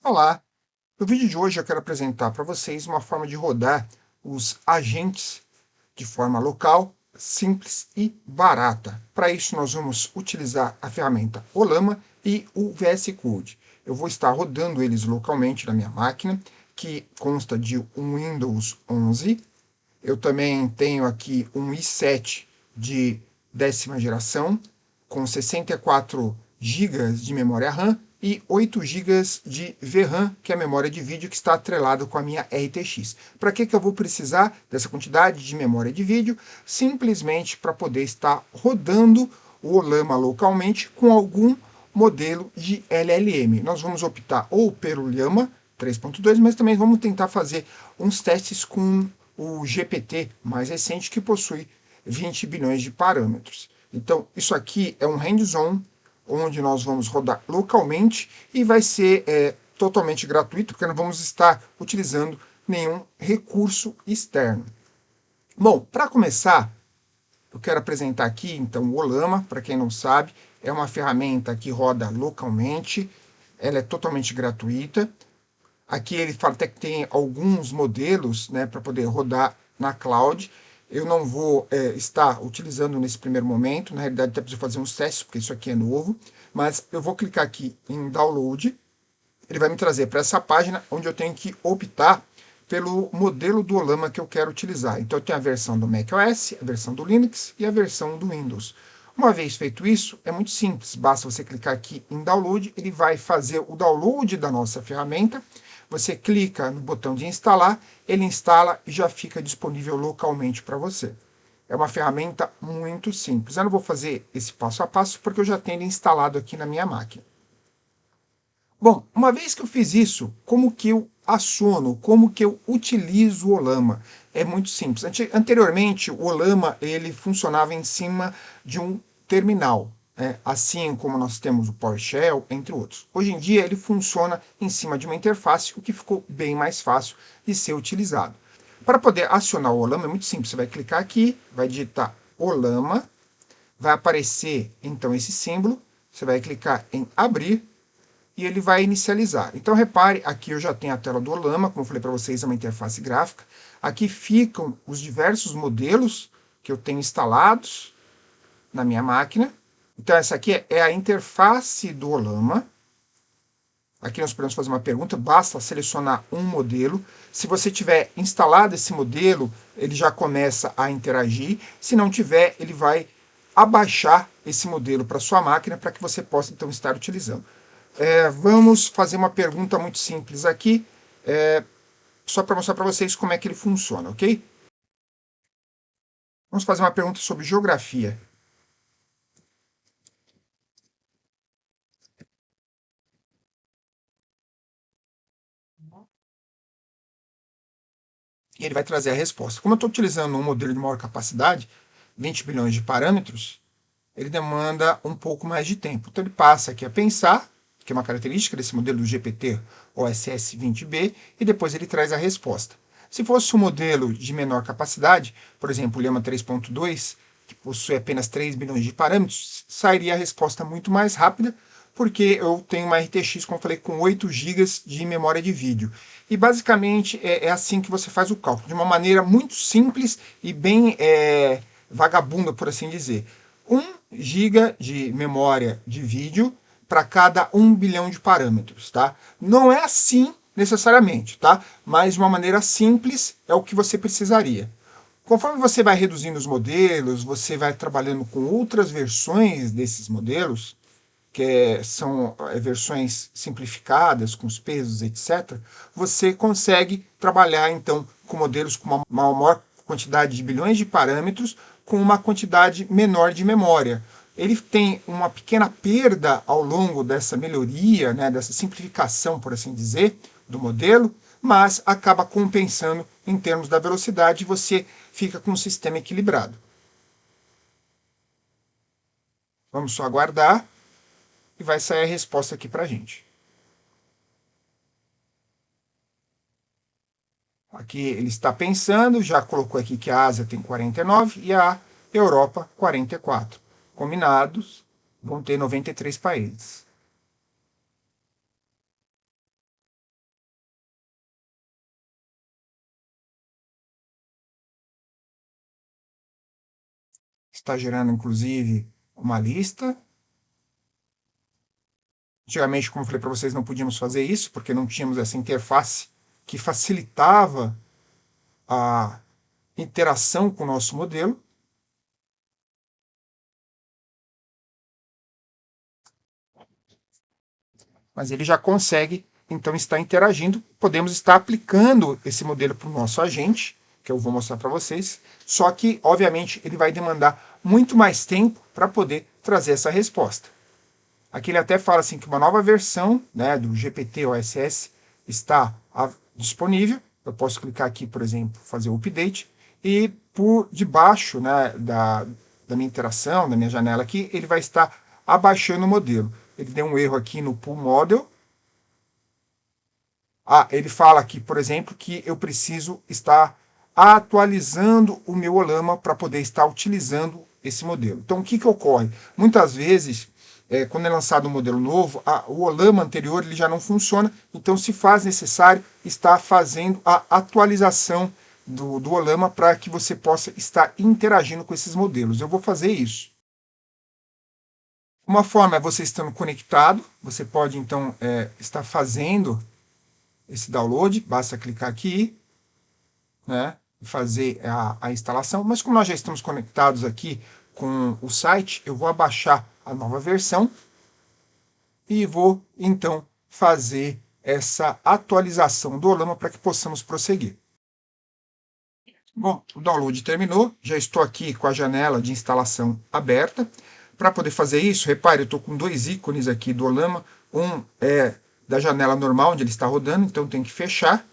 Olá! No vídeo de hoje eu quero apresentar para vocês uma forma de rodar os agentes de forma local, simples e barata. Para isso nós vamos utilizar a ferramenta Olama e o VS Code. Eu vou estar rodando eles localmente na minha máquina, que consta de um Windows 11. Eu também tenho aqui um i7 de 10ª geração, com 64 GB de memória RAM e 8 GB de VRAM, que é a memória de vídeo que está atrelado com a minha RTX. Para que eu vou precisar dessa quantidade de memória de vídeo? Simplesmente para poder estar rodando o Olama localmente com algum modelo de LLM. Nós vamos optar ou pelo Llama 3.2, mas também vamos tentar fazer uns testes com o GPT mais recente, que possui 20 bilhões de parâmetros. Então, isso aqui é um hands-on, onde nós vamos rodar localmente e vai ser totalmente gratuito, porque não vamos estar utilizando nenhum recurso externo. Bom, para começar, eu quero apresentar aqui, então, o Olama. Para quem não sabe, é uma ferramenta que roda localmente, ela é totalmente gratuita. Aqui ele fala até que tem alguns modelos, né, para poder rodar na cloud. Eu não vou estar utilizando nesse primeiro momento, na realidade até preciso fazer uns testes, porque isso aqui é novo, mas eu vou clicar aqui em download, ele vai me trazer para essa página onde eu tenho que optar pelo modelo do Olama que eu quero utilizar. Então eu tenho a versão do macOS, a versão do Linux e a versão do Windows. Uma vez feito isso, é muito simples, basta você clicar aqui em download, ele vai fazer o download da nossa ferramenta, você clica no botão de instalar, ele instala e já fica disponível localmente para você. É uma ferramenta muito simples. Eu não vou fazer esse passo a passo porque eu já tenho ele instalado aqui na minha máquina. Bom, uma vez que eu fiz isso, como que eu aciono, como que eu utilizo o Olama? É muito simples. Anteriormente, o Olama ele funcionava em cima de um terminal, né? Assim como nós temos o PowerShell, entre outros. Hoje em dia, ele funciona em cima de uma interface, o que ficou bem mais fácil de ser utilizado. Para poder acionar o Olama é muito simples. Você vai clicar aqui, vai digitar Olama, vai aparecer então esse símbolo, você vai clicar em abrir e ele vai inicializar. Então repare, aqui eu já tenho a tela do Olama, como eu falei para vocês, é uma interface gráfica. Aqui ficam os diversos modelos que eu tenho instalados na minha máquina. Então essa aqui é a interface do Olama. Aqui nós podemos fazer uma pergunta, basta selecionar um modelo. Se você tiver instalado esse modelo, ele já começa a interagir. Se não tiver, ele vai abaixar esse modelo para sua máquina para que você possa então estar utilizando. Vamos fazer uma pergunta muito simples aqui, só para mostrar para vocês como é que ele funciona, ok? Vamos fazer uma pergunta sobre geografia. E ele vai trazer a resposta. Como eu estou utilizando um modelo de maior capacidade, 20 bilhões de parâmetros, ele demanda um pouco mais de tempo. Então ele passa aqui a pensar, que é uma característica desse modelo do GPT OSS 20B, e depois ele traz a resposta. Se fosse um modelo de menor capacidade, por exemplo, o Llama 3.2, que possui apenas 3 bilhões de parâmetros, sairia a resposta muito mais rápida, porque eu tenho uma RTX, como eu falei, com 8 GB de memória de vídeo. E basicamente é assim que você faz o cálculo, de uma maneira muito simples e bem vagabunda, por assim dizer. 1 GB de memória de vídeo para cada 1 bilhão de parâmetros, tá? Não é assim necessariamente, tá? Mas de uma maneira simples é o que você precisaria. Conforme você vai reduzindo os modelos, você vai trabalhando com outras versões desses modelos, que são versões simplificadas, com os pesos, etc., você consegue trabalhar então com modelos com uma maior quantidade de bilhões de parâmetros com uma quantidade menor de memória. Ele tem uma pequena perda ao longo dessa melhoria, né, dessa simplificação, por assim dizer, do modelo, mas acaba compensando em termos da velocidade e você fica com um sistema equilibrado. Vamos só aguardar e vai sair a resposta aqui para a gente. Aqui ele está pensando, já colocou aqui que a Ásia tem 49 e a Europa 44. Combinados, vão ter 93 países. Está gerando, inclusive, uma lista. Antigamente, como eu falei para vocês, não podíamos fazer isso, porque não tínhamos essa interface que facilitava a interação com o nosso modelo. Mas ele já consegue, então, estar interagindo. Podemos estar aplicando esse modelo para o nosso agente, que eu vou mostrar para vocês. Só que, obviamente, ele vai demandar muito mais tempo para poder trazer essa resposta. Aqui ele até fala assim que uma nova versão, né, do GPT-OSS está disponível. Eu posso clicar aqui, por exemplo, fazer o update, e por debaixo, né, da minha interação, da minha janela aqui, ele vai estar abaixando o modelo. Ele deu um erro aqui no Pool Model. Ele fala aqui, por exemplo, que eu preciso estar atualizando o meu Olama para poder estar utilizando esse modelo. Então, o que, que ocorre? Muitas vezes, quando é lançado um modelo novo, o Olama anterior ele já não funciona, então se faz necessário estar fazendo a atualização do Olama para que você possa estar interagindo com esses modelos. Eu vou fazer isso. Uma forma é você estando conectado, você pode então estar fazendo esse download, basta clicar aqui, né, e fazer a instalação, mas como nós já estamos conectados aqui com o site, eu vou abaixar a nova versão e vou então fazer essa atualização do Olama para que possamos prosseguir. Bom, o download terminou, já estou aqui com a janela de instalação aberta. Para poder fazer isso, repare, eu estou com dois ícones aqui do Olama, um é da janela normal onde ele está rodando, então tem que fechar.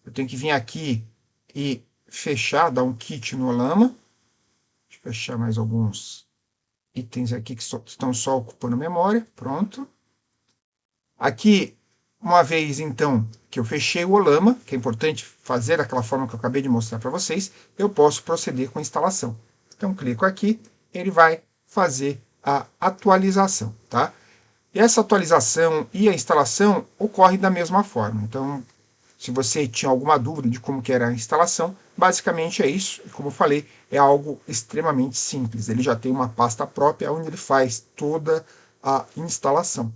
Eu tenho que vir aqui e fechar, dar um quit no Olama. Deixa eu fechar mais alguns itens aqui que estão só ocupando memória. Pronto. Aqui, uma vez então que eu fechei o Olama, que é importante fazer daquela forma que eu acabei de mostrar para vocês, eu posso proceder com a instalação. Então, clico aqui, ele vai fazer a atualização, tá? E essa atualização e a instalação ocorre da mesma forma. Então, se você tinha alguma dúvida de como que era a instalação, basicamente é isso. E como eu falei, é algo extremamente simples. Ele já tem uma pasta própria onde ele faz toda a instalação.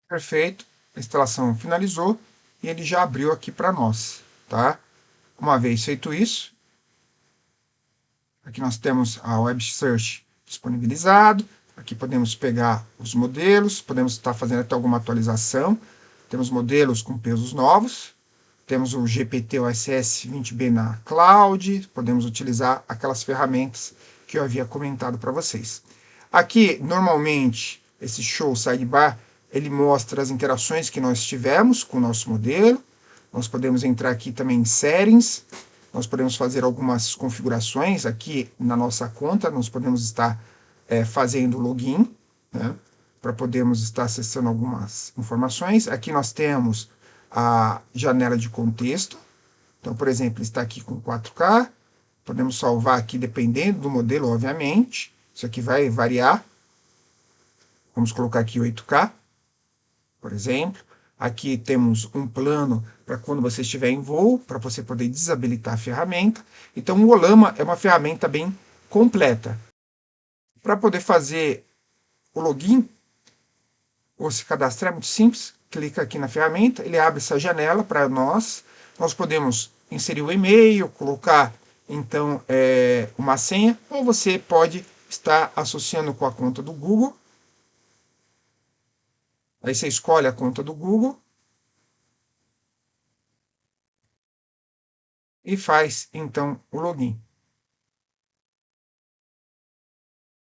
Perfeito. A instalação finalizou e ele já abriu aqui para nós, tá? Uma vez feito isso, aqui nós temos a Web Search disponibilizado. Aqui podemos pegar os modelos, podemos estar fazendo até alguma atualização. Temos modelos com pesos novos. Temos o GPT-OSS 20B na cloud. Podemos utilizar aquelas ferramentas que eu havia comentado para vocês. Aqui, normalmente, esse show sidebar, ele mostra as interações que nós tivemos com o nosso modelo. Nós podemos entrar aqui também em settings. Nós podemos fazer algumas configurações aqui na nossa conta. Nós podemos estar fazendo login, né, para podermos estar acessando algumas informações. Aqui nós temos a janela de contexto. Então, por exemplo, está aqui com 4K. Podemos salvar aqui dependendo do modelo, obviamente. Isso aqui vai variar. Vamos colocar aqui 8K, por exemplo. Aqui temos um plano para quando você estiver em voo, para você poder desabilitar a ferramenta. Então, o Olama é uma ferramenta bem completa. Para poder fazer o login ou se cadastrar, é muito simples. Clica aqui na ferramenta, ele abre essa janela para nós. Nós podemos inserir o e-mail, colocar então uma senha, ou você pode estar associando com a conta do Google. Aí você escolhe a conta do Google e faz então o login.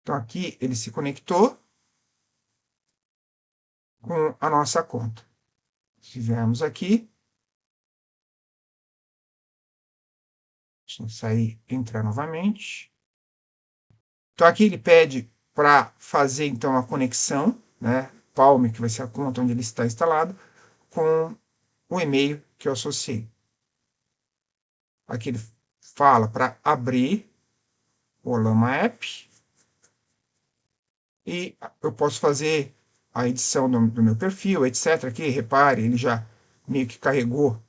Então aqui ele se conectou com a nossa conta. Se viermos aqui, deixa eu sair e entrar novamente. Então aqui ele pede para fazer então a conexão, né, Palm, que vai ser a conta onde ele está instalado, com o e-mail que eu associei. Aqui ele fala para abrir o Olama App. e eu posso fazer a edição do meu perfil, etc. Aqui, repare, ele já meio que carregou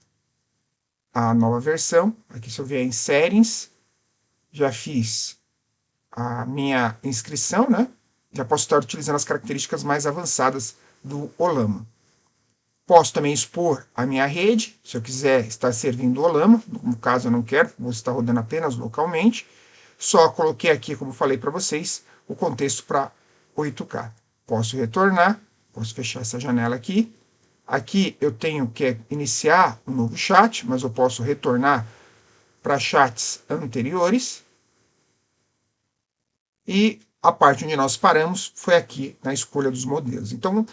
a nova versão. Aqui, se eu vier em settings, já fiz a minha inscrição, né? Já posso estar utilizando as características mais avançadas do Olama. Posso também expor a minha rede, se eu quiser estar servindo o Olama, no caso eu não quero, vou estar rodando apenas localmente. Só coloquei aqui, como falei para vocês, o contexto para 8K. Posso retornar, posso fechar essa janela aqui. Aqui eu tenho que iniciar um novo chat, mas eu posso retornar para chats anteriores. E a parte onde nós paramos foi aqui na escolha dos modelos. Então,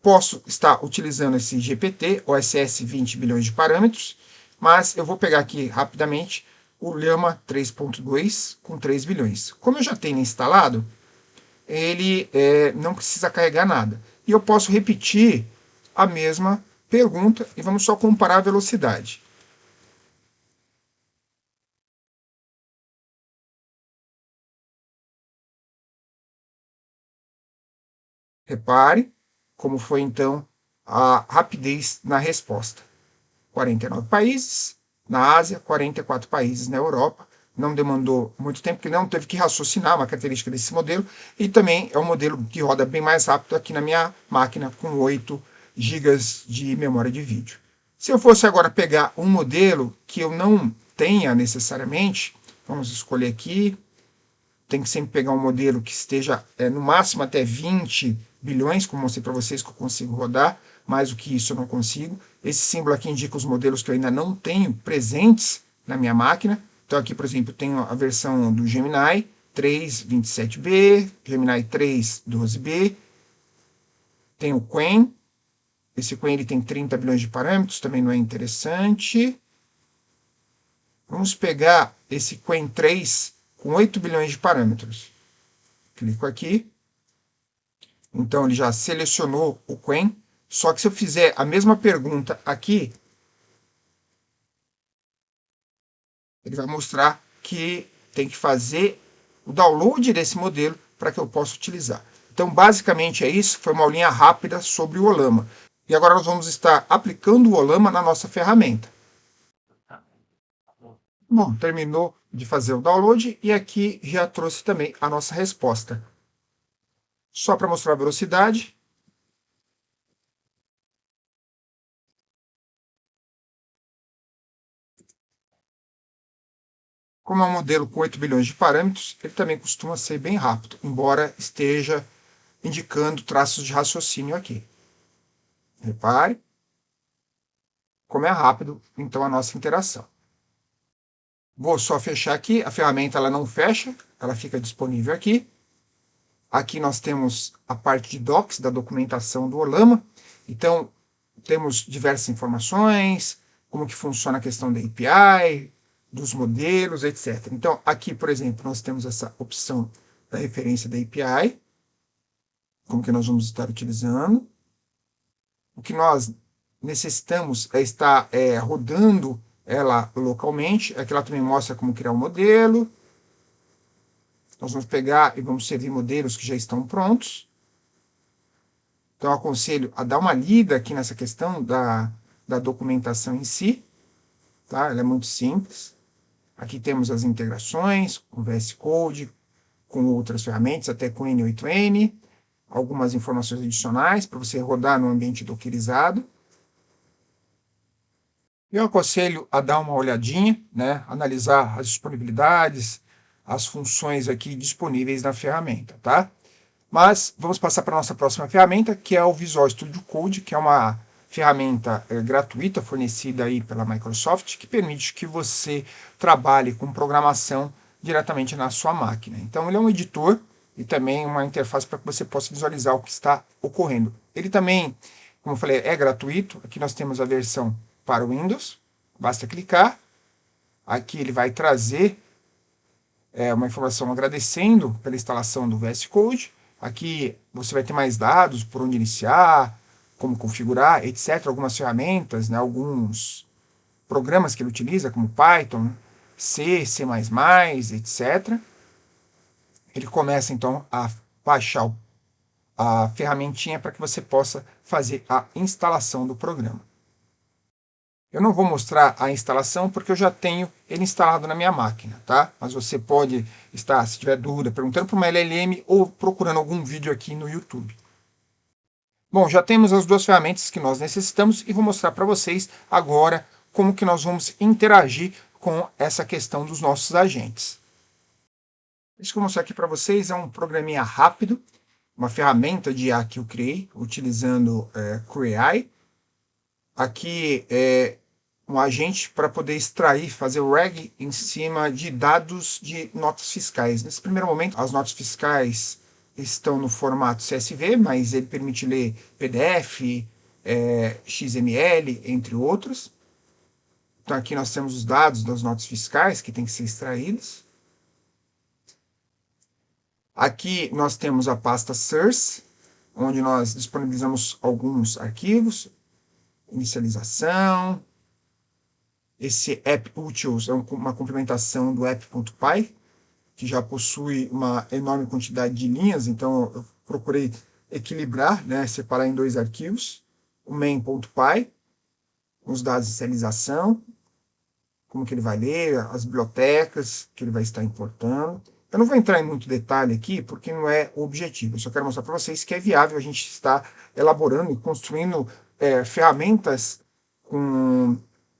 posso estar utilizando esse GPT, OSS 20 bilhões de parâmetros, mas eu vou pegar aqui rapidamente o Llama 3.2 com 3 bilhões. Como eu já tenho instalado, ele não precisa carregar nada. E eu posso repetir a mesma pergunta e vamos só comparar a velocidade. Repare como foi então a rapidez na resposta. 49 países na Ásia, 44 países na Europa. Não demandou muito tempo, porque não teve que raciocinar uma característica desse modelo. E também é um modelo que roda bem mais rápido aqui na minha máquina, com 8 gigas de memória de vídeo. Se eu fosse agora pegar um modelo que eu não tenha necessariamente, vamos escolher aqui, tem que sempre pegar um modelo que esteja no máximo até 20 bilhões, como eu mostrei para vocês que eu consigo rodar, mais do que isso eu não consigo. Esse símbolo aqui indica os modelos que eu ainda não tenho presentes na minha máquina. Então aqui, por exemplo, tenho a versão do Gemini 327B, Gemini 312B, tem o Qwen, esse Qwen ele tem 30 bilhões de parâmetros, também não é interessante. Vamos pegar esse Qwen 3 com 8 bilhões de parâmetros. Clico aqui. Então ele já selecionou o Qwen. Só que se eu fizer a mesma pergunta aqui, ele vai mostrar que tem que fazer o download desse modelo para que eu possa utilizar. Então, basicamente é isso. Foi uma aulinha rápida sobre o Olama. E agora nós vamos estar aplicando o Olama na nossa ferramenta. Bom, terminou de fazer o download e aqui já trouxe também a nossa resposta. Só para mostrar a velocidade, como é um modelo com 8 bilhões de parâmetros, ele também costuma ser bem rápido, embora esteja indicando traços de raciocínio aqui. Repare como é rápido, então, a nossa interação. Vou só fechar aqui, a ferramenta ela não fecha, ela fica disponível aqui. Aqui nós temos a parte de docs, da documentação do Olama. Então, temos diversas informações, como que funciona a questão da API, dos modelos, etc. Então, aqui, por exemplo, nós temos essa opção da referência da API, como que nós vamos estar utilizando. O que nós necessitamos é estar rodando ela localmente. Aqui ela também mostra como criar um modelo. Nós vamos pegar e vamos servir modelos que já estão prontos. Então, eu aconselho a dar uma lida aqui nessa questão da documentação em si. Tá? Ela é muito simples. Aqui temos as integrações com o VS Code, com outras ferramentas, até com N8N, algumas informações adicionais para você rodar no ambiente dockerizado. Eu aconselho a dar uma olhadinha, né, analisar as disponibilidades, as funções aqui disponíveis na ferramenta, tá? Mas vamos passar para a nossa próxima ferramenta, que é o Visual Studio Code, que é uma ferramenta gratuita fornecida aí pela Microsoft, que permite que você trabalhe com programação diretamente na sua máquina. Então, ele é um editor e também uma interface para que você possa visualizar o que está ocorrendo. Ele também, como eu falei, é gratuito. Aqui nós temos a versão para o Windows. Basta clicar. Aqui ele vai trazer uma informação agradecendo pela instalação do VS Code. Aqui você vai ter mais dados, por onde iniciar, como configurar, etc. Algumas ferramentas, né, alguns programas que ele utiliza, como Python, C, C++, etc. Ele começa então a baixar a ferramentinha para que você possa fazer a instalação do programa. Eu não vou mostrar a instalação porque eu já tenho ele instalado na minha máquina, tá? Mas você pode estar, se tiver dúvida, perguntando para uma LLM ou procurando algum vídeo aqui no YouTube. Bom, já temos as duas ferramentas que nós necessitamos e vou mostrar para vocês agora como que nós vamos interagir com essa questão dos nossos agentes. Isso que eu vou mostrar aqui para vocês é um programinha rápido, uma ferramenta de IA que eu criei utilizando Creo. Aqui é um agente para poder extrair, fazer o RAG em cima de dados de notas fiscais. Nesse primeiro momento, as notas fiscais estão no formato CSV, mas ele permite ler PDF, XML, entre outros. Então aqui nós temos os dados das notas fiscais que têm que ser extraídos. Aqui nós temos a pasta source, onde nós disponibilizamos alguns arquivos, inicialização. Esse app.utils é uma complementação do app.py, que já possui uma enorme quantidade de linhas, então eu procurei equilibrar, né, separar em dois arquivos. O main.py, os dados de inicialização, como que ele vai ler, as bibliotecas que ele vai estar importando. Eu não vou entrar em muito detalhe aqui, porque não é o objetivo. Eu só quero mostrar para vocês que é viável a gente estar elaborando e construindo ferramentas com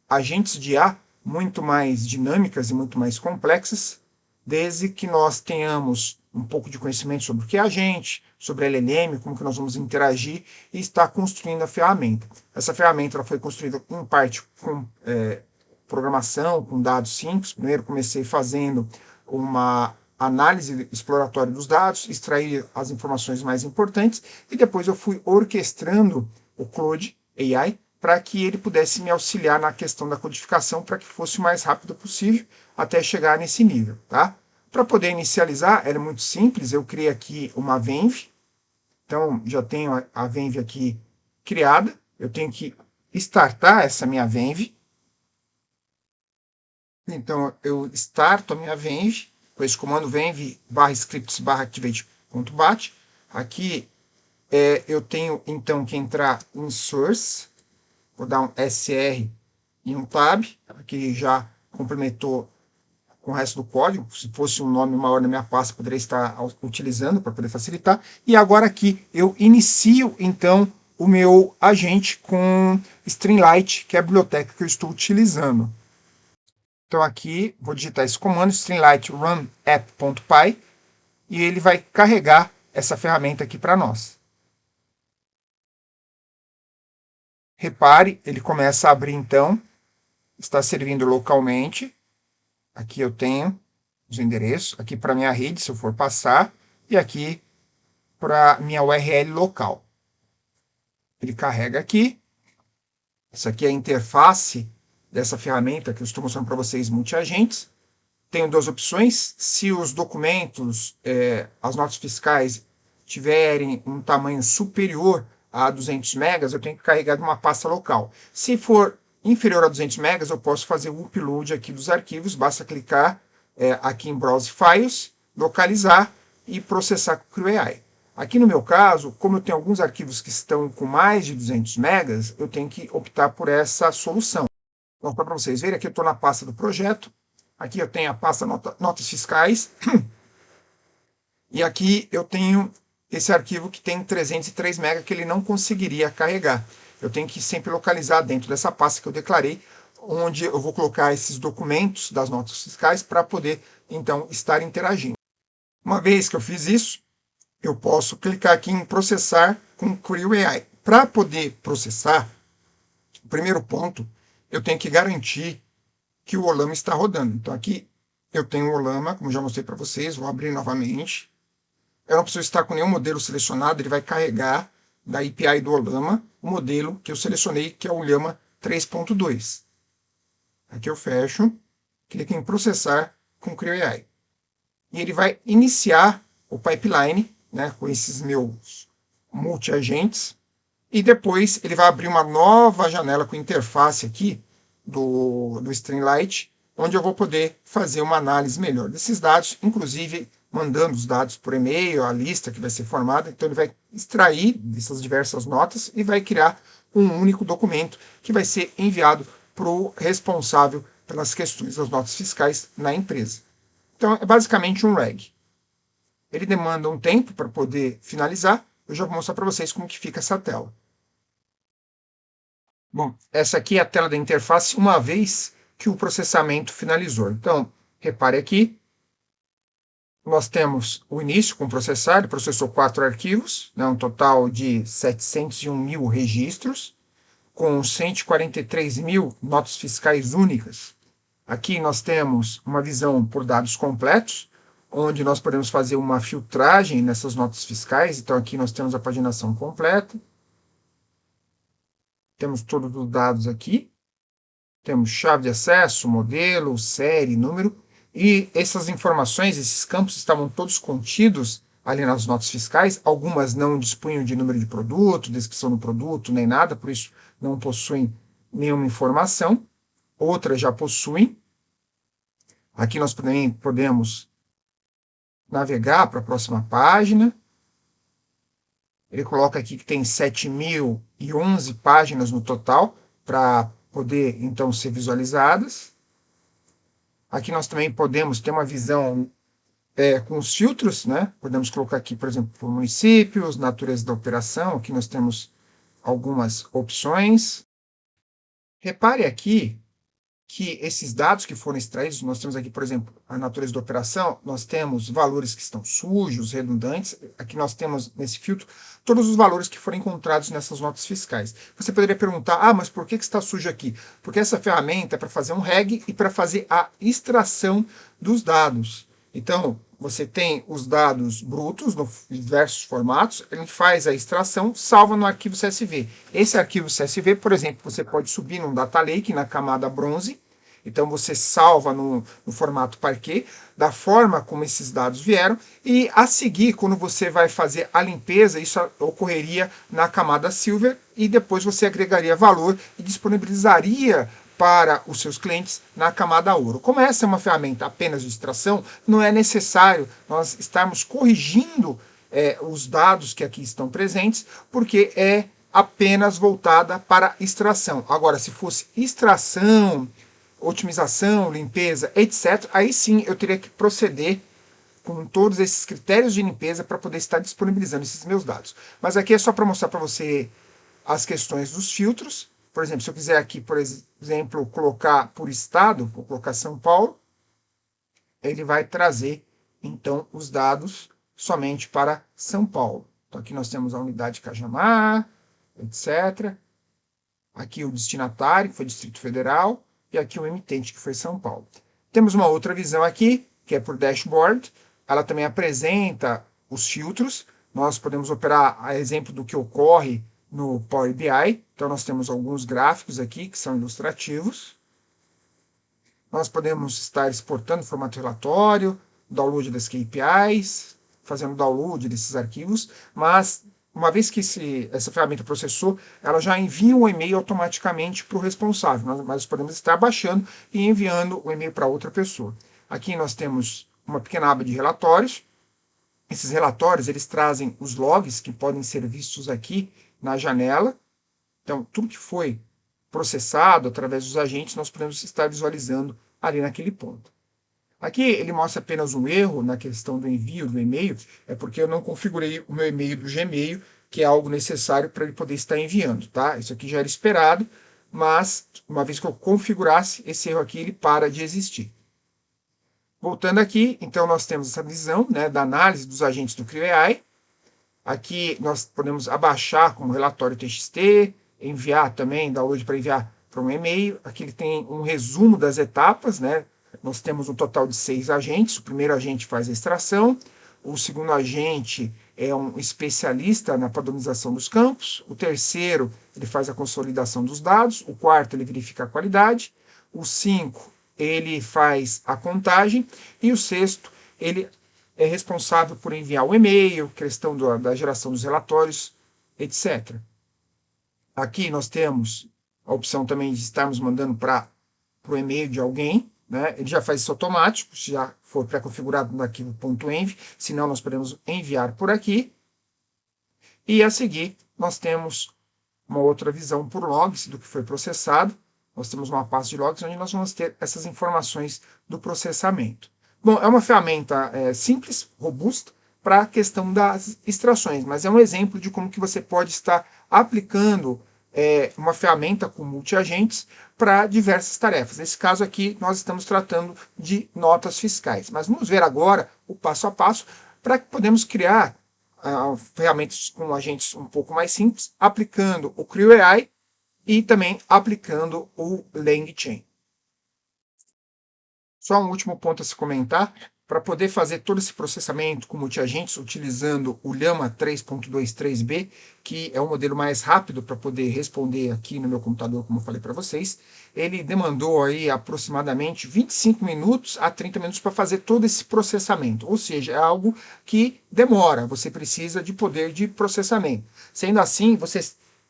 agentes de IA muito mais dinâmicas e muito mais complexas, desde que nós tenhamos um pouco de conhecimento sobre o que é agente, sobre LLM, como que nós vamos interagir e estar construindo a ferramenta. Essa ferramenta ela foi construída em parte com programação, com dados simples. Primeiro comecei fazendo uma análise exploratória dos dados, extrair as informações mais importantes e depois eu fui orquestrando o Claude AI para que ele pudesse me auxiliar na questão da codificação para que fosse o mais rápido possível até chegar nesse nível, tá? Para poder inicializar, era muito simples, eu criei aqui uma Venv, então já tenho a Venv aqui criada, eu tenho que startar essa minha Venv, então eu starto a minha Venv, com esse comando venv /scripts/activate.bat, aqui eu tenho então que entrar em source, vou dar um SR e um tab, que já complementou com o resto do código. Se fosse um nome maior na minha pasta, poderia estar utilizando para poder facilitar. E agora aqui eu inicio então o meu agente com Streamlit, que é a biblioteca que eu estou utilizando. Então aqui vou digitar esse comando, Streamlit run app.py, e ele vai carregar essa ferramenta aqui para nós. Repare, ele começa a abrir então, está servindo localmente. Aqui eu tenho os endereços, aqui para minha rede, se eu for passar, e aqui para minha URL local. Ele carrega aqui. Essa aqui é a interface dessa ferramenta que eu estou mostrando para vocês, multiagentes. Tenho duas opções. Se os documentos, as notas fiscais, tiverem um tamanho superior a 200 megas, eu tenho que carregar de uma pasta local. Se for inferior a 200 megas, eu posso fazer o upload aqui dos arquivos, basta clicar aqui em Browse Files, localizar e processar com o Creo AI. Aqui no meu caso, como eu tenho alguns arquivos que estão com mais de 200 megas, eu tenho que optar por essa solução. Então, para vocês verem, aqui eu estou na pasta do projeto, aqui eu tenho a pasta notas fiscais, e aqui eu tenho esse arquivo que tem 303 MB que ele não conseguiria carregar. Eu tenho que sempre localizar dentro dessa pasta que eu declarei, onde eu vou colocar esses documentos das notas fiscais para poder, então, estar interagindo. Uma vez que eu fiz isso, eu posso clicar aqui em processar com Creo AI. Para poder processar, o primeiro ponto, eu tenho que garantir que o Olama está rodando. Então aqui eu tenho o Olama, como já mostrei para vocês, vou abrir novamente. Eu não preciso estar com nenhum modelo selecionado, ele vai carregar da API do Olama o modelo que eu selecionei, que é o Llama 3.2. Aqui eu fecho, clico em processar com Creo AI. E ele vai iniciar o pipeline, né, com esses meus multi-agentes, e depois ele vai abrir uma nova janela com interface aqui do Streamlit, onde eu vou poder fazer uma análise melhor desses dados, inclusive mandando os dados por e-mail, a lista que vai ser formada. Então, ele vai extrair dessas diversas notas e vai criar um único documento que vai ser enviado para o responsável pelas questões das notas fiscais na empresa. Então, é basicamente um reg. Ele demanda um tempo para poder finalizar. Eu já vou mostrar para vocês como que fica essa tela. Bom, essa aqui é a tela da interface uma vez que o processamento finalizou. Então, repare aqui, nós temos o início com processar, ele processou 4 arquivos, né, um total de 701 mil registros, com 143 mil notas fiscais únicas. Aqui nós temos uma visão por dados completos, onde nós podemos fazer uma filtragem nessas notas fiscais. Então, aqui nós temos a paginação completa. Temos todos os dados aqui. Temos chave de acesso, modelo, série, número. E essas informações, esses campos estavam todos contidos ali nas notas fiscais. Algumas não dispunham de número de produto, descrição do produto, nem nada, por isso não possuem nenhuma informação. Outras já possuem. Aqui nós também podemos navegar para a próxima página. Ele coloca aqui que tem 7.011 páginas no total para poder, então, ser visualizadas. Aqui nós também podemos ter uma visão com os filtros, né? Podemos colocar aqui, por exemplo, por municípios, natureza da operação. Aqui nós temos algumas opções. Repare aqui que esses dados que foram extraídos, nós temos aqui, por exemplo, a natureza da operação, nós temos valores que estão sujos, redundantes. Aqui nós temos, nesse filtro, todos os valores que foram encontrados nessas notas fiscais. Você poderia perguntar, mas por que está sujo aqui? Porque essa ferramenta é para fazer um reg e para fazer a extração dos dados. Então, você tem os dados brutos, em diversos formatos, ele faz a extração, salva no arquivo CSV. Esse arquivo CSV, por exemplo, você pode subir num data lake na camada bronze. Então, você salva no formato Parquet, da forma como esses dados vieram, e a seguir, quando você vai fazer a limpeza, isso ocorreria na camada Silver, e depois você agregaria valor e disponibilizaria para os seus clientes na camada ouro. Como essa é uma ferramenta apenas de extração, não é necessário nós estarmos corrigindo os dados que aqui estão presentes, porque é apenas voltada para extração. Agora, se fosse extração, otimização, limpeza, etc., aí sim eu teria que proceder com todos esses critérios de limpeza para poder estar disponibilizando esses meus dados. Mas aqui é só para mostrar para você as questões dos filtros. Por exemplo, se eu quiser aqui, por exemplo, colocar por estado, vou colocar São Paulo, ele vai trazer, então, os dados somente para São Paulo. Então, aqui nós temos a unidade Cajamar, etc. Aqui o destinatário, que foi Distrito Federal, e aqui o emitente, que foi São Paulo. Temos uma outra visão aqui, que é por dashboard. Ela também apresenta os filtros. Nós podemos operar a exemplo do que ocorre no Power BI. Então, nós temos alguns gráficos aqui que são ilustrativos. Nós podemos estar exportando formato relatório, download das KPIs, fazendo download desses arquivos, mas uma vez que essa ferramenta processou, ela já envia um e-mail automaticamente para o responsável. Nós podemos estar baixando e enviando o e-mail para outra pessoa. Aqui nós temos uma pequena aba de relatórios. Esses relatórios, eles trazem os logs que podem ser vistos aqui na janela. Então, tudo que foi processado através dos agentes, nós podemos estar visualizando ali naquele ponto. Aqui ele mostra apenas um erro na questão do envio do e-mail, é porque eu não configurei o meu e-mail do Gmail, que é algo necessário para ele poder estar enviando, tá? Isso aqui já era esperado, mas uma vez que eu configurasse, esse erro aqui ele para de existir. Voltando aqui, então nós temos essa visão, né, da análise dos agentes do CrioAI. Aqui nós podemos abaixar como relatório TXT, enviar também, download para enviar para um e-mail. Aqui ele tem um resumo das etapas, né? Nós temos um total de 6 agentes. O primeiro agente faz a extração, o segundo agente é um especialista na padronização dos campos, o terceiro ele faz a consolidação dos dados, o quarto ele verifica a qualidade, o 5 ele faz a contagem e o sexto ele é responsável por enviar o e-mail, questão da geração dos relatórios, etc. Aqui nós temos a opção também de estarmos mandando para o e-mail de alguém, né? Ele já faz isso automático, se já for pré-configurado no arquivo .env, senão nós podemos enviar por aqui. E a seguir, nós temos uma outra visão por logs do que foi processado. Nós temos uma pasta de logs onde nós vamos ter essas informações do processamento. Bom, é uma ferramenta simples, robusta, para a questão das extrações, mas é um exemplo de como que você pode estar aplicando uma ferramenta com multiagentes para diversas tarefas. Nesse caso aqui, nós estamos tratando de notas fiscais. Mas vamos ver agora o passo a passo para que podemos criar ferramentas com agentes um pouco mais simples, aplicando o Creo AI e também aplicando o LangChain. Só um último ponto a se comentar, para poder fazer todo esse processamento com multiagentes utilizando o Llama 3.23b, que é o modelo mais rápido para poder responder aqui no meu computador, como eu falei para vocês, ele demandou aí aproximadamente 25 minutos a 30 minutos para fazer todo esse processamento, ou seja, é algo que demora, você precisa de poder de processamento. Sendo assim, você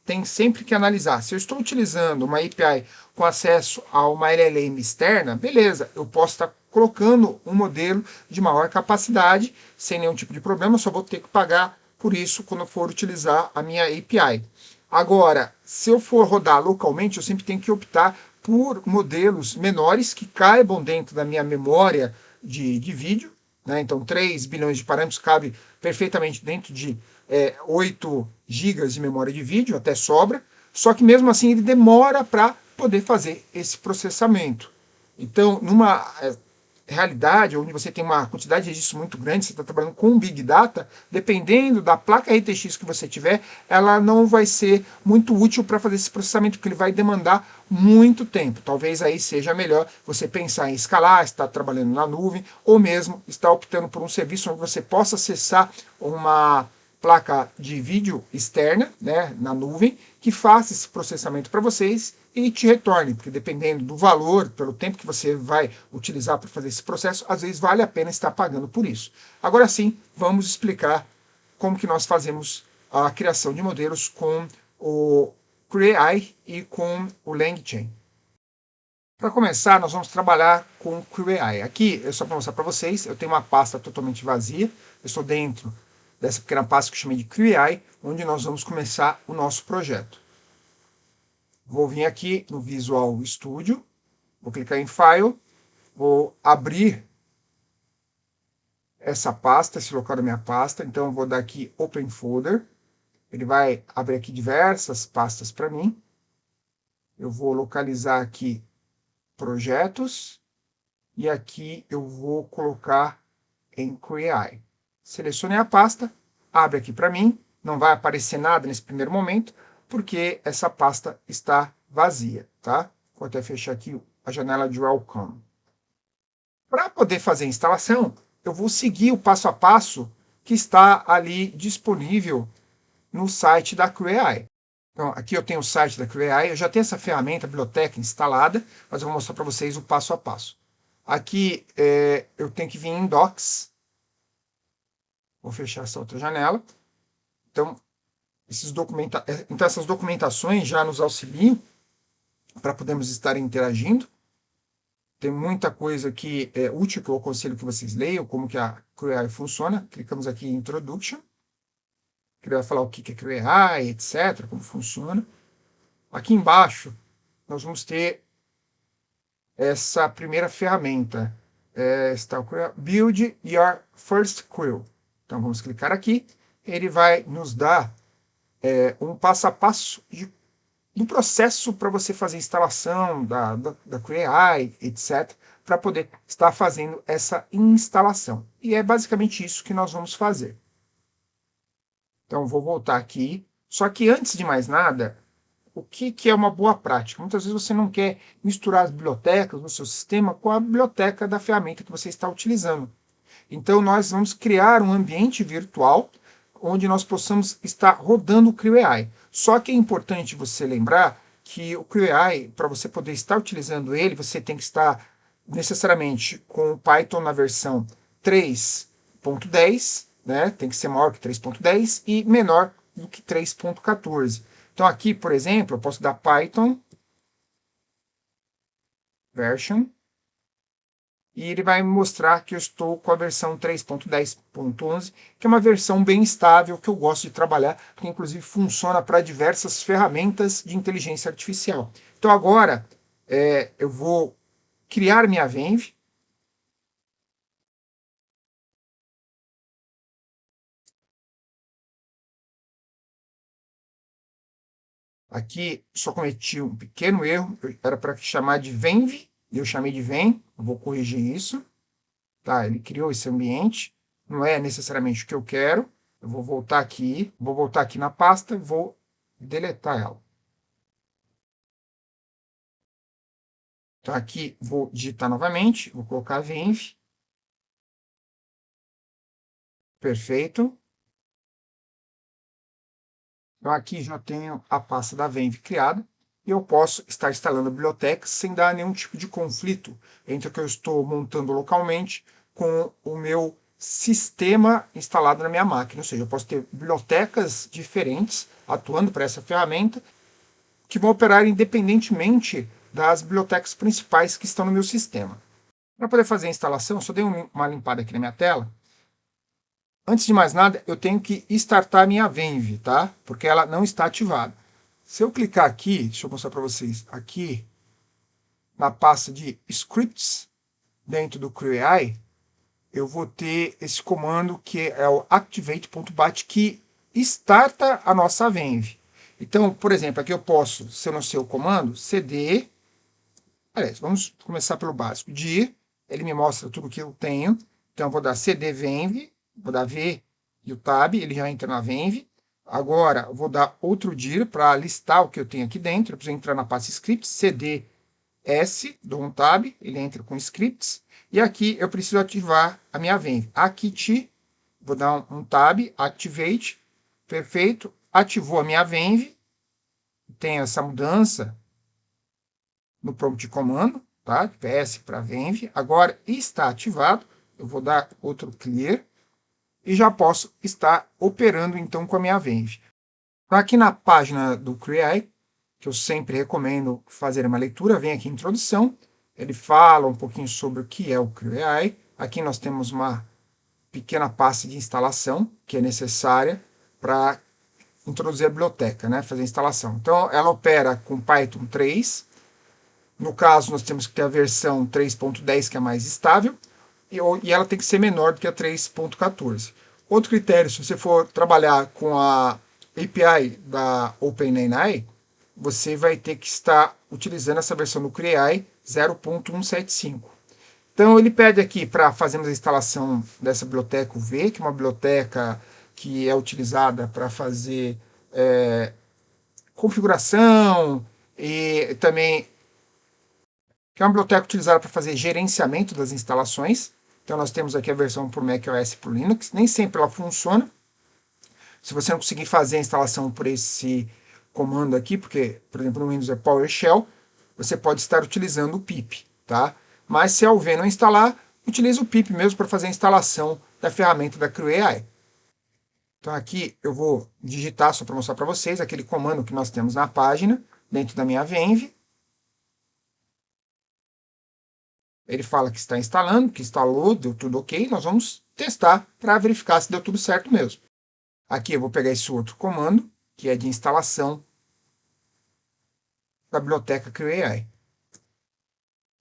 tem sempre que analisar. Se eu estou utilizando uma API com acesso a uma LLM externa, beleza, eu posso estar colocando um modelo de maior capacidade sem nenhum tipo de problema, eu só vou ter que pagar por isso quando eu for utilizar a minha API. Agora, se eu for rodar localmente, eu sempre tenho que optar por modelos menores que caibam dentro da minha memória de vídeo, né? Então 3 bilhões de parâmetros cabe perfeitamente dentro de 8 gigas de memória de vídeo, até sobra, só que mesmo assim ele demora para poder fazer esse processamento. Então, numa realidade onde você tem uma quantidade de registros muito grande, você está trabalhando com Big Data, dependendo da placa RTX que você tiver, ela não vai ser muito útil para fazer esse processamento, porque ele vai demandar muito tempo. Talvez aí seja melhor você pensar em escalar, estar trabalhando na nuvem, ou mesmo estar optando por um serviço onde você possa acessar uma placa de vídeo externa, né, na nuvem, que faça esse processamento para vocês e te retorne, porque dependendo do valor, pelo tempo que você vai utilizar para fazer esse processo, às vezes vale a pena estar pagando por isso. Agora sim, vamos explicar como que nós fazemos a criação de modelos com o Creo AI e com o LangChain. Para começar, nós vamos trabalhar com o Creo AI. Aqui, é só para mostrar para vocês, eu tenho uma pasta totalmente vazia, eu estou dentro dessa pequena pasta que eu chamei de Creo AI, onde nós vamos começar o nosso projeto. Vou vir aqui no Visual Studio, vou clicar em File, vou abrir essa pasta, esse local da minha pasta, então eu vou dar aqui Open Folder, ele vai abrir aqui diversas pastas para mim, eu vou localizar aqui Projetos, e aqui eu vou colocar em Creo AI. Selecionei a pasta, abre aqui para mim, não vai aparecer nada nesse primeiro momento, porque essa pasta está vazia, tá? Vou até fechar aqui a janela de Welcome. Para poder fazer a instalação, eu vou seguir o passo a passo que está ali disponível no site da Creo AI. Então, aqui eu tenho o site da Creo AI, eu já tenho essa ferramenta, a biblioteca instalada, mas eu vou mostrar para vocês o passo a passo. Aqui eu tenho que vir em Docs, vou fechar essa outra janela. Então, essas documentações já nos auxiliam para podermos estar interagindo. Tem muita coisa que é útil que eu aconselho que vocês leiam, como que a Creo AI funciona. Clicamos aqui em Introduction, que ele vai falar o que é Creo AI, etc., como funciona. Aqui embaixo, nós vamos ter essa primeira ferramenta, está o Creo, Build Your First Creo. Então, vamos clicar aqui, ele vai nos dar um passo a passo do processo para você fazer a instalação da Creo AI, etc., para poder estar fazendo essa instalação. E é basicamente isso que nós vamos fazer. Então, vou voltar aqui. Só que antes de mais nada, o que é uma boa prática? Muitas vezes você não quer misturar as bibliotecas no seu sistema com a biblioteca da ferramenta que você está utilizando. Então, nós vamos criar um ambiente virtual onde nós possamos estar rodando o Creo AI. Só que é importante você lembrar que o Creo AI, para você poder estar utilizando ele, você tem que estar necessariamente com o Python na versão 3.10, né? Tem que ser maior que 3.10 e menor do que 3.14. Então aqui, por exemplo, eu posso dar Python version e ele vai me mostrar que eu estou com a versão 3.10.11, que é uma versão bem estável, que eu gosto de trabalhar, que inclusive funciona para diversas ferramentas de inteligência artificial. Então agora eu vou criar minha Venv. Aqui só cometi um pequeno erro, era para chamar de Venv, eu chamei de Vem, eu vou corrigir isso. Tá, ele criou esse ambiente, não é necessariamente o que eu quero. Eu vou voltar aqui na pasta, vou deletar ela. Então aqui vou digitar novamente, vou colocar Venv, perfeito. Então aqui já tenho a pasta da Venv criada e eu posso estar instalando bibliotecas sem dar nenhum tipo de conflito entre o que eu estou montando localmente com o meu sistema instalado na minha máquina. Ou seja, eu posso ter bibliotecas diferentes atuando para essa ferramenta que vão operar independentemente das bibliotecas principais que estão no meu sistema. Para poder fazer a instalação, eu só dei uma limpada aqui na minha tela. Antes de mais nada, eu tenho que startar minha Venv, tá? Porque ela não está ativada. Se eu clicar aqui, deixa eu mostrar para vocês, aqui na pasta de scripts, dentro do CrewAI, eu vou ter esse comando que é o activate.bat, que starta a nossa Venv. Então, por exemplo, aqui eu posso, se eu não sei o comando, cd. Aliás, vamos começar pelo básico. Dir, ele me mostra tudo que eu tenho. Então, eu vou dar cd venv, vou dar v e o tab, ele já entra na venv. Agora, eu vou dar outro dir para listar o que eu tenho aqui dentro. Eu preciso entrar na pasta scripts, cd s, dou um tab, ele entra com scripts. E aqui eu preciso ativar a minha venv. Acti, vou dar um tab, activate, perfeito. Ativou a minha venv. Tem essa mudança no prompt de comando, tá? PS para Venv. Agora está ativado. Eu vou dar outro clear e já posso estar operando então com a minha Venv. Então, aqui na página do CrewAI, que eu sempre recomendo fazer uma leitura, vem aqui introdução. Ele fala um pouquinho sobre o que é o CrewAI. Aqui nós temos uma pequena pasta de instalação que é necessária para introduzir a biblioteca, né? Fazer a instalação. Então, ela opera com Python 3. No caso, nós temos que ter a versão 3.10, que é mais estável, e ela tem que ser menor do que a 3.14. Outro critério, se você for trabalhar com a API da OpenAI, você vai ter que estar utilizando essa versão do CrewAI 0.175. Então, ele pede aqui para fazermos a instalação dessa biblioteca UV, que é uma biblioteca que é utilizada para fazer configuração e também que é uma biblioteca utilizada para fazer gerenciamento das instalações. Então nós temos aqui a versão por macOS e por Linux. Nem sempre ela funciona. Se você não conseguir fazer a instalação por esse comando aqui, porque, por exemplo, no Windows é PowerShell, você pode estar utilizando o pip, tá? Mas se a UV não instalar, utilize o pip mesmo para fazer a instalação da ferramenta da CrewAI. Então aqui eu vou digitar, só para mostrar para vocês, aquele comando que nós temos na página, dentro da minha Venv. Ele fala que está instalando, que instalou, deu tudo ok. Nós vamos testar para verificar se deu tudo certo mesmo. Aqui eu vou pegar esse outro comando, que é de instalação da biblioteca CrewAI.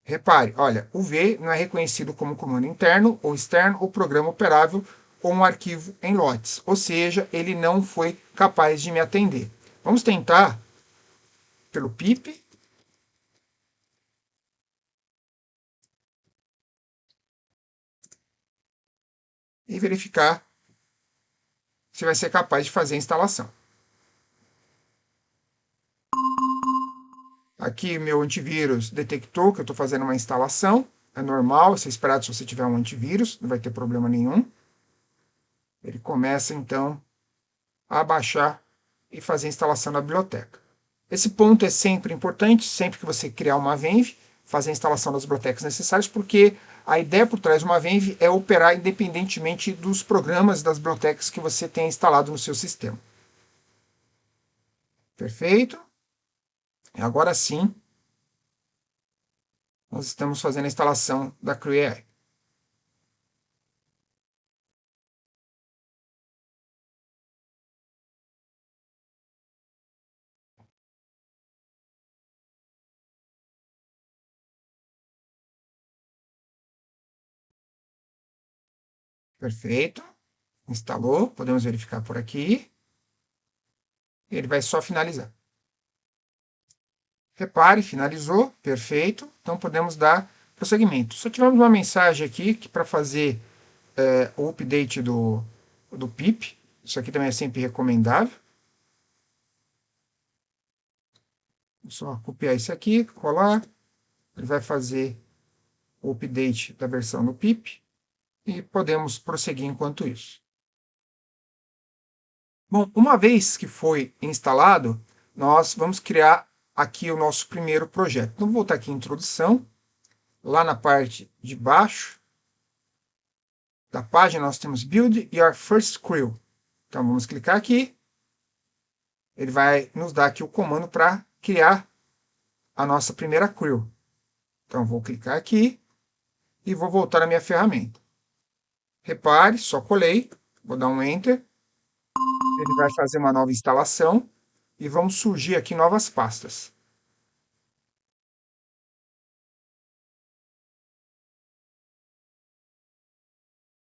Repare, olha, o V não é reconhecido como comando interno ou externo ou programa operável ou um arquivo em lotes. Ou seja, ele não foi capaz de me atender. Vamos tentar pelo pip e verificar se vai ser capaz de fazer a instalação. Aqui meu antivírus detectou que eu estou fazendo uma instalação. É normal, isso é esperado se você tiver um antivírus, não vai ter problema nenhum. Ele começa então a baixar e fazer a instalação da biblioteca. Esse ponto é sempre importante, sempre que você criar uma Venv, fazer a instalação das bibliotecas necessárias, porque a ideia por trás de uma Venv é operar independentemente dos programas das bibliotecas que você tenha instalado no seu sistema. Perfeito? Agora sim, nós estamos fazendo a instalação da Creo AI. Perfeito. Instalou, podemos verificar por aqui. Ele vai só finalizar. Repare, finalizou, perfeito. Então podemos dar prosseguimento. Só tivemos uma mensagem aqui que para fazer o update do PIP, isso aqui também é sempre recomendável. Vou só copiar isso aqui, colar. Ele vai fazer o update da versão do PIP e podemos prosseguir enquanto isso. Bom, uma vez que foi instalado, nós vamos criar aqui o nosso primeiro projeto. Então, vou voltar aqui em introdução, lá na parte de baixo da página nós temos Build Your First Crew. Então, vamos clicar aqui, ele vai nos dar aqui o comando para criar a nossa primeira crew. Então, vou clicar aqui e vou voltar à minha ferramenta. Repare, só colei, vou dar um Enter, ele vai fazer uma nova instalação e vão surgir aqui novas pastas.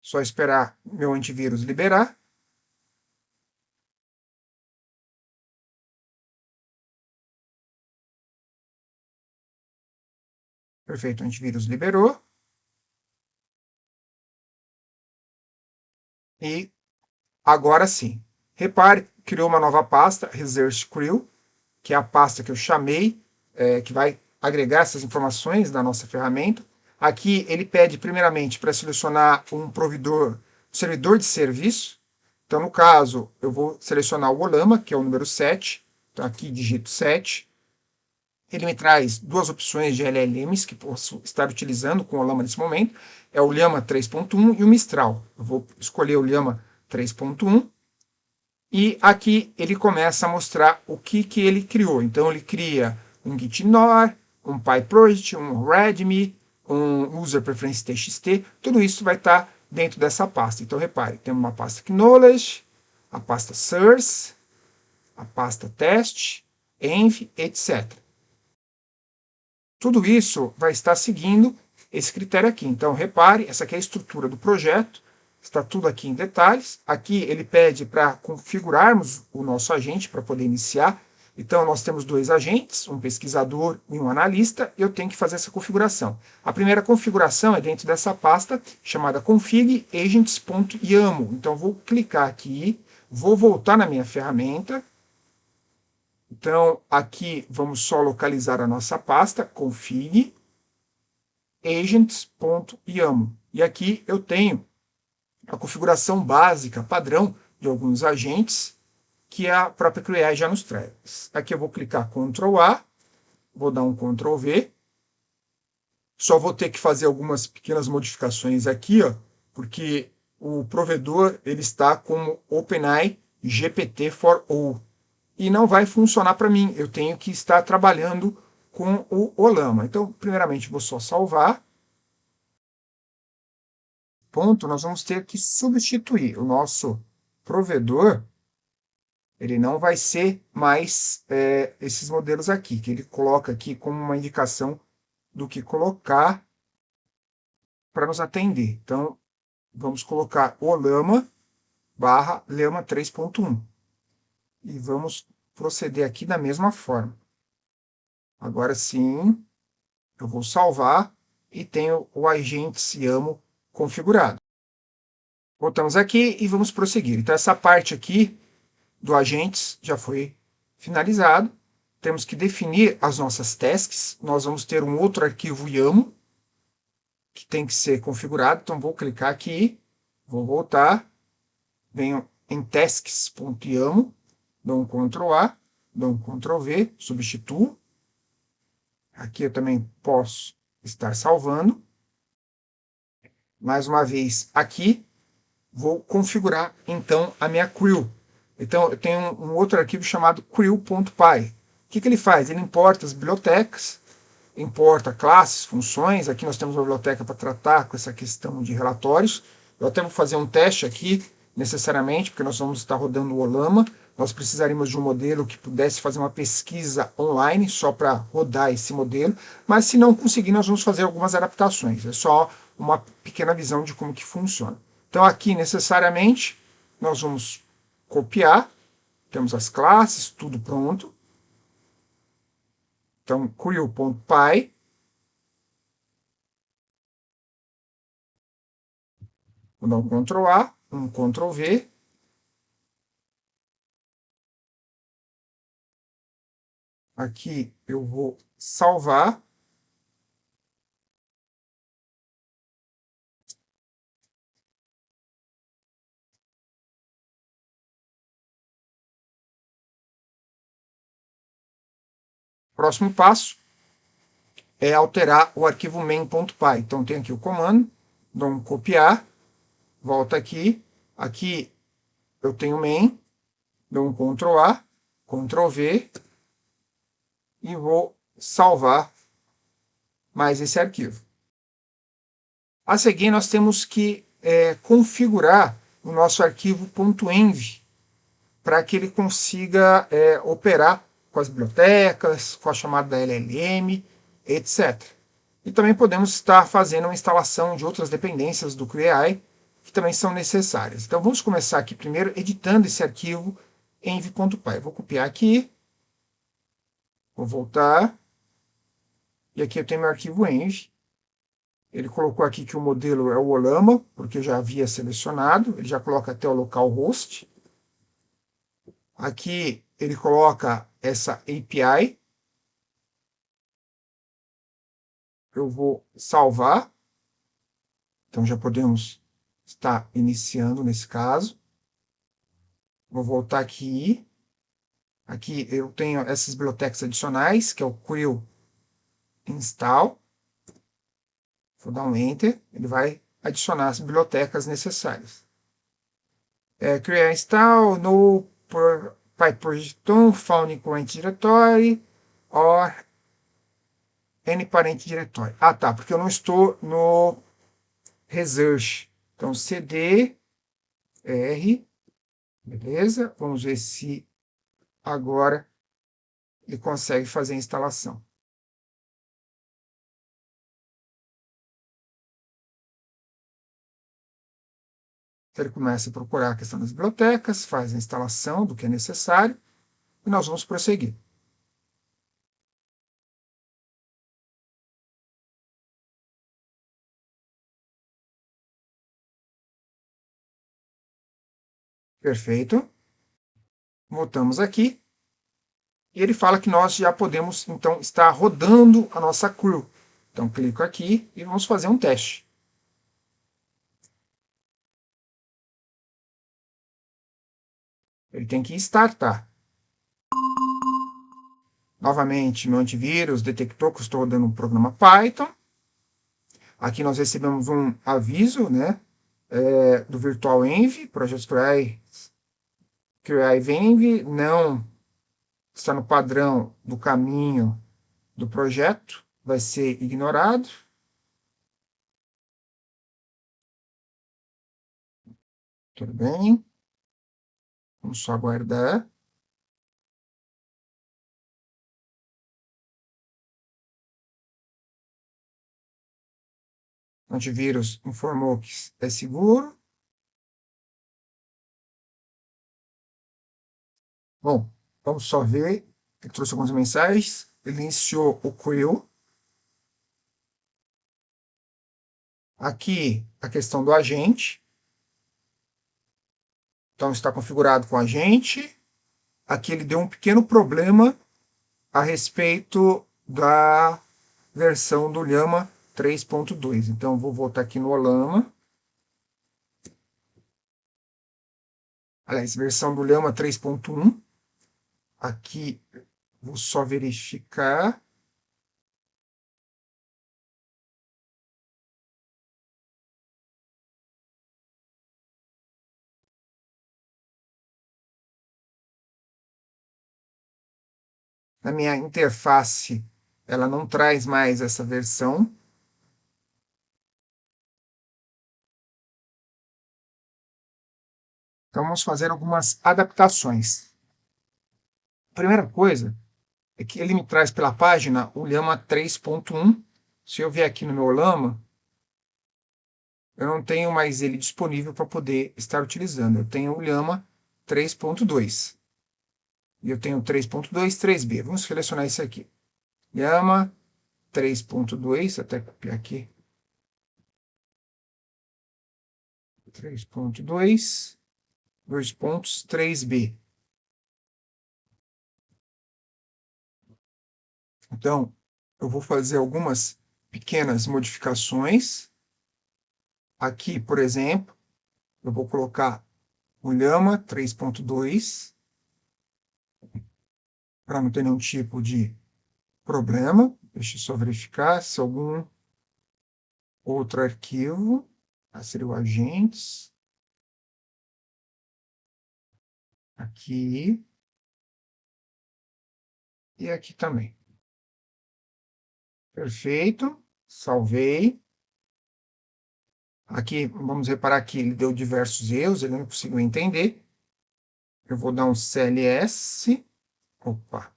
Só esperar meu antivírus liberar. Perfeito, o antivírus liberou. E agora sim. Repare, criou uma nova pasta, Research Crew, que é a pasta que eu chamei, que vai agregar essas informações da nossa ferramenta. Aqui ele pede primeiramente para selecionar um provedor, servidor de serviço. Então, no caso, eu vou selecionar o Olama, que é o número 7. Então, aqui digito 7. Ele me traz duas opções de LLMs que posso estar utilizando com o Olama nesse momento. É o Llama 3.1 e o Mistral. Eu vou escolher o Llama 3.1. E aqui ele começa a mostrar o que ele criou. Então ele cria um Gitnor, um PyProject, um README, um User Preference TXT. Tudo isso vai estar dentro dessa pasta. Então repare, temos uma pasta Knowledge, a pasta Source, a pasta Test, Env, etc. Tudo isso vai estar seguindo esse critério aqui. Então, repare, essa aqui é a estrutura do projeto, está tudo aqui em detalhes. Aqui ele pede para configurarmos o nosso agente para poder iniciar. Então, nós temos dois agentes, um pesquisador e um analista, e eu tenho que fazer essa configuração. A primeira configuração é dentro dessa pasta chamada config agents.yaml. Então, vou clicar aqui, vou voltar na minha ferramenta. Então, aqui vamos só localizar a nossa pasta, config agents.yaml. E aqui eu tenho a configuração básica, padrão, de alguns agentes, que a própria Creo AI já nos traz. Aqui eu vou clicar Ctrl A, vou dar um Ctrl V. Só vou ter que fazer algumas pequenas modificações aqui, ó, porque o provedor ele está como OpenAI GPT for All. E não vai funcionar para mim. Eu tenho que estar trabalhando com o Olama. Então, primeiramente, vou só salvar. Ponto, nós vamos ter que substituir o nosso provedor. Ele não vai ser mais esses modelos aqui, que ele coloca aqui como uma indicação do que colocar para nos atender. Então, vamos colocar Olama barra Llama 3.1. E vamos proceder aqui da mesma forma. Agora sim, eu vou salvar e tenho o agente Ciamo configurado. Voltamos aqui e vamos prosseguir. Então, essa parte aqui do agentes já foi finalizado. Temos que definir as nossas tasks. Nós vamos ter um outro arquivo YAML que tem que ser configurado. Então, vou clicar aqui, vou voltar, venho em tasks.yaml, dou um Ctrl A, dou um Ctrl V, substituo. Aqui eu também posso estar salvando. Mais uma vez aqui, vou configurar então a minha crew. Então eu tenho um outro arquivo chamado crew.py. O que ele faz? Ele importa as bibliotecas, importa classes, funções. Aqui nós temos uma biblioteca para tratar com essa questão de relatórios. Eu até vou fazer um teste aqui, necessariamente, porque nós vamos estar rodando o Olama. Nós precisaríamos de um modelo que pudesse fazer uma pesquisa online só para rodar esse modelo, mas se não conseguir, nós vamos fazer algumas adaptações. É só uma pequena visão de como que funciona. Então aqui, necessariamente, nós vamos copiar, temos as classes, tudo pronto. Então, creo.py, vou dar um Ctrl A, um Ctrl V. Aqui eu vou salvar. Próximo passo é alterar o arquivo main.py. Então tem aqui o comando, dou um copiar, volta aqui, aqui eu tenho main, dou um Ctrl A, Ctrl V e vou salvar mais esse arquivo. A seguir nós temos que configurar o nosso arquivo .env para que ele consiga operar com as bibliotecas, com a chamada da LLM, etc. E também podemos estar fazendo uma instalação de outras dependências do CreAI, que também são necessárias. Então vamos começar aqui primeiro editando esse arquivo env.py. Vou copiar aqui, vou voltar, e aqui eu tenho meu arquivo env. Ele colocou aqui que o modelo é o Olama, porque eu já havia selecionado, ele já coloca até o localhost. Aqui ele coloca essa API. Eu vou salvar. Então já podemos estar iniciando nesse caso. Vou voltar aqui. Aqui eu tenho essas bibliotecas adicionais, que é o Creo install. Vou dar um Enter. Ele vai adicionar as bibliotecas necessárias. Create install, no PyProject found in current directory, or N parente diretório. Ah, tá, porque eu não estou no research. Então, cd r, beleza? Vamos ver se agora ele consegue fazer a instalação. Então, ele começa a procurar a questão das bibliotecas, faz a instalação do que é necessário, e nós vamos prosseguir. Perfeito. Voltamos aqui. E ele fala que nós já podemos, então, estar rodando a nossa crew. Então, clico aqui e vamos fazer um teste. Ele tem que startar. Novamente, meu antivírus detectou que eu estou rodando um programa Python. Aqui nós recebemos um aviso, né, do Virtual Env, Projeto CreAI Env, não está no padrão do caminho do projeto, vai ser ignorado. Tudo bem. Vamos só aguardar. O antivírus informou que é seguro. Bom, vamos só ver. Ele trouxe algumas mensagens. Ele iniciou o Creo. Aqui a questão do agente. Então está configurado com agente. Aqui ele deu um pequeno problema a respeito da versão do Llama 3.2. Então vou voltar aqui no Olama. Aliás, versão do Llama 3.1. Aqui vou só verificar. Na minha interface ela não traz mais essa versão. Então vamos fazer algumas adaptações. A primeira coisa é que ele me traz pela página o Llama 3.1. Se eu vier aqui no meu Llama, eu não tenho mais ele disponível para poder estar utilizando. Eu tenho o Llama 3.2. E eu tenho 3.2, 3B. Vamos selecionar esse aqui. Llama 3.2, até copiar aqui. 3.2, 2 pontos, 3B. Então, eu vou fazer algumas pequenas modificações. Aqui, por exemplo, eu vou colocar o Llama 3.2 para não ter nenhum tipo de problema. Deixa eu só verificar se algum outro arquivo. Seria o agentes. Aqui. E aqui também. Perfeito. Salvei. Aqui, vamos reparar que ele deu diversos erros, ele não conseguiu entender. Eu vou dar um CLS. Opa.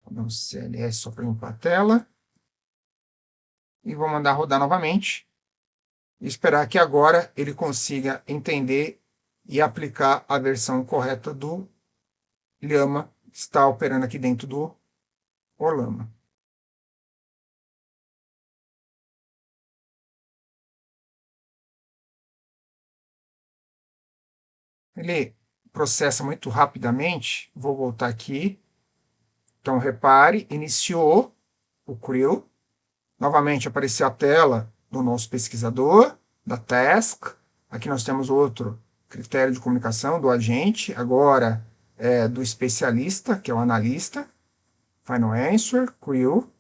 Vou dar um CLS só para limpar a tela. E vou mandar rodar novamente. E esperar que agora ele consiga entender e aplicar a versão correta do Llama que está operando aqui dentro do Olama. Ele processa muito rapidamente. Vou voltar aqui. Então, repare, iniciou o Creo. Novamente apareceu a tela do nosso pesquisador, da task. Aqui nós temos outro critério de comunicação do agente, agora do especialista, que é o analista. Final answer, Creo.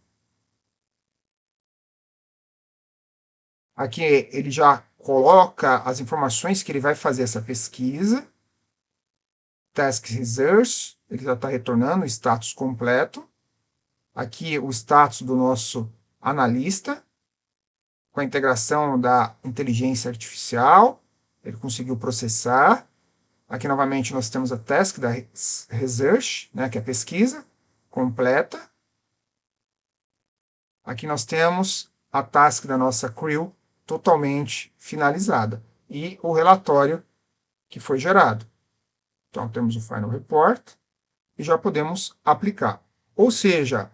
Aqui ele já coloca as informações que ele vai fazer essa pesquisa. Task Results, ele já está retornando o status completo. Aqui o status do nosso analista, com a integração da inteligência artificial, ele conseguiu processar. Aqui novamente nós temos a task da research, né, que é a pesquisa completa. Aqui nós temos a task da nossa Creo totalmente finalizada e o relatório que foi gerado. Então temos o Final Report e já podemos aplicar. Ou seja,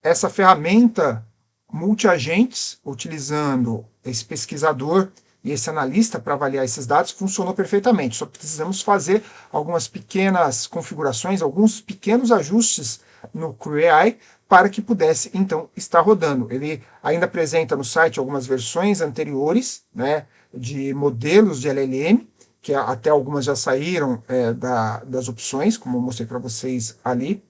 essa ferramenta multiagentes, utilizando esse pesquisador e esse analista para avaliar esses dados, funcionou perfeitamente. Só precisamos fazer algumas pequenas configurações, alguns pequenos ajustes no CrewAI para que pudesse, então, estar rodando. Ele ainda apresenta no site algumas versões anteriores, né, de modelos de LLM, que até algumas já saíram das opções, como eu mostrei para vocês ali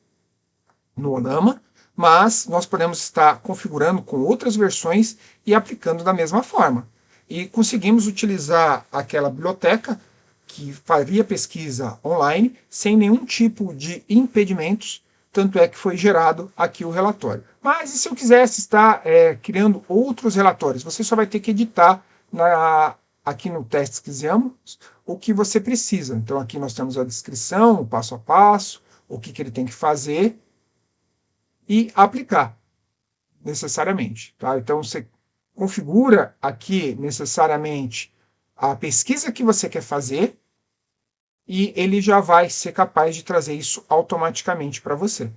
no Olama, mas nós podemos estar configurando com outras versões e aplicando da mesma forma. E conseguimos utilizar aquela biblioteca que faria pesquisa online sem nenhum tipo de impedimentos, tanto é que foi gerado aqui o relatório. Mas e se eu quisesse estar criando outros relatórios? Você só vai ter que editar aqui no teste que fizemos o que você precisa. Então aqui nós temos a descrição, o passo a passo, o que ele tem que fazer, e aplicar necessariamente. Tá? Então você configura aqui necessariamente a pesquisa que você quer fazer e ele já vai ser capaz de trazer isso automaticamente para você.